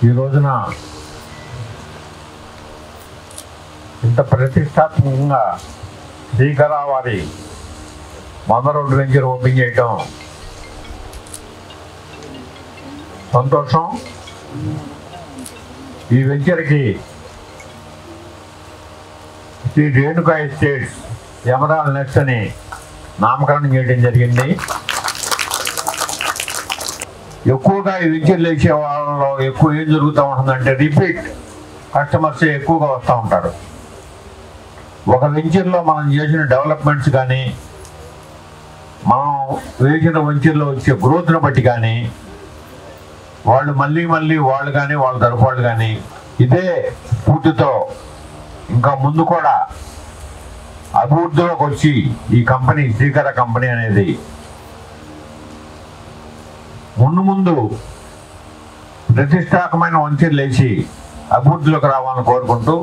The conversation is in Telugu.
ఈ రోజున ఇంత ప్రతిష్టాత్మకంగా శ్రీకర వారి 100 రోడ్డు వెంచర్ ఓపెన్ చేయటం సంతోషం. ఈ వెంచర్కి Shri Renuka Estates Emerald Next అని నామకరణం చేయడం జరిగింది. ఎక్కువగా ఈ వెంచర్లు వేసే వాళ్ళలో ఎక్కువ ఏం జరుగుతూ ఉంటుందంటే రిపీట్ కస్టమర్స్ ఎక్కువగా వస్తూ ఉంటారు. ఒక వెంచర్లో మనం చేసిన డెవలప్మెంట్స్ కానీ మనం వేసిన వెంచర్లో వచ్చే గ్రోత్ను బట్టి కానీ వాళ్ళు మళ్ళీ వాళ్ళు కానీ వాళ్ళ తరఫు వాళ్ళు కానీ ఇదే స్ఫూర్తితో ఇంకా ముందు కూడా అభివృద్ధిలోకి వచ్చి ఈ కంపెనీ శ్రీకర కంపెనీ అనేది ముందు ప్రతిష్టాత్మకమైన వెంచర్లు వేసి అభివృద్ధిలోకి రావాలని కోరుకుంటూ